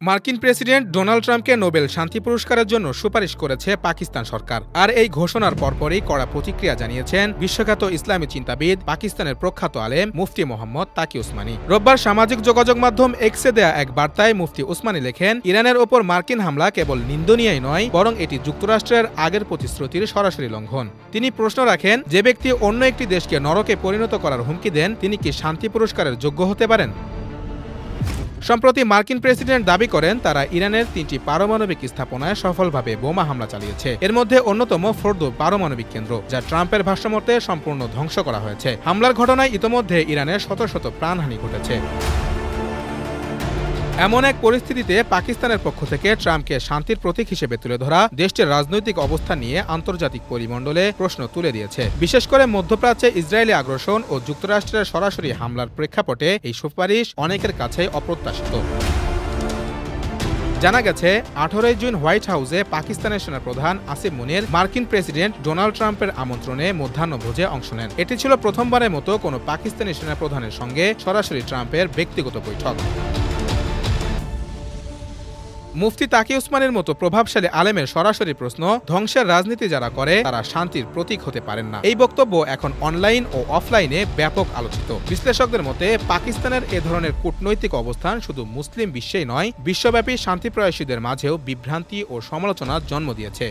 মার্কিন president Donald ট্রাম্পকে Nobel শান্তি পুরস্কারের জন্য সুপারিশ করেছে পাকিস্তান সরকার। আর এই ঘোষণার পরপরই কড়া প্রতিক্রিয়া জানিয়েছেন বিশ্বখ্যাত ইসলামী চিন্তাবিদ, পাকিস্তানের প্রখ্যাত আলেম মুফতি মোহাম্মদ তাকি উসমানী। রোববার সামাজিক যোগাযোগ মাধ্যম এক্সে দেয়া এক বার্তায় মুফতি উসমানী লেখেন, ইরানের ওপর মার্কিন হামলা কেবল নিন্দনীয়ই নয়, বরং এটি যুক্তরাষ্ট্রের আগের প্রতিশ্রুতির সরাসরি লঙ্ঘন। তিনি প্রশ্ন রাখেন, যে ব্যক্তি অন্য একটি দেশকে নরকে পরিণত করার হুমকি দেন, তিনি কি শান্তি পুরস্কারের যোগ্য হতে পারেন? সম্প্রতি মার্কিন প্রেসিডেন্ট দাবি করেন, তারা ইরানের ৩টি পারমাণবিক স্থাপনায় সফলভাবে বোমা হামলা চালিয়েছে। এর মধ্যে অন্যতম ফোর্দো পারমাণবিক কেন্দ্র, যা ট্রাম্পের ভাষ্যমতে সম্পূর্ণ ধ্বংস করা হয়েছে। হামলার ঘটনায় ইতোমধ্যে ইরানের শত শত প্রাণহানি ঘটেছে। এমন এক পরিস্থিতিতে পাকিস্তানের পক্ষ থেকে ট্রাম্পকে শান্তির প্রতীক হিসেবে তুলে ধরা দেশটির রাজনৈতিক অবস্থা নিয়ে আন্তর্জাতিক পরিমণ্ডলে প্রশ্ন তুলে দিয়েছে। বিশেষ করে মধ্যপ্রাচ্যে ইসরায়েলি আগ্রাসন ও যুক্তরাষ্ট্রের সরাসরি হামলার প্রেক্ষাপটে এই সুপারিশ অনেকের কাছেই অপ্রত্যাশিত। জানা গেছে, 18 জুন হোয়াইট হাউসে পাকিস্তানের সেনাপ্রধান আসিম মুনির মার্কিন প্রেসিডেন্ট ডোনাল্ড ট্রাম্পের আমন্ত্রণে মধ্যাহ্নভোজে অংশ নেন। এটি ছিল প্রথমবারের মতো কোনো পাকিস্তানি সেনাপ্রধানের সঙ্গে সরাসরি ট্রাম্পের ব্যক্তিগত বৈঠক। মুফতি তাকি উসমানের মতো প্রভাবশালী আলেমের সরাসরি প্রশ্ন, ধ্বংসের রাজনীতি যারা করে তারা শান্তির প্রতীক হতে পারেন না। এই বক্তব্য এখন অনলাইন ও অফলাইনে ব্যাপক আলোচিত। বিশ্লেষকদের মতে, পাকিস্তানের এ ধরনের কূটনৈতিক অবস্থান শুধু মুসলিম বিশ্বেই নয়, বিশ্বব্যাপী শান্তিপ্রয়াসীদের মাঝেও বিভ্রান্তি ও সমালোচনার জন্ম দিয়েছে।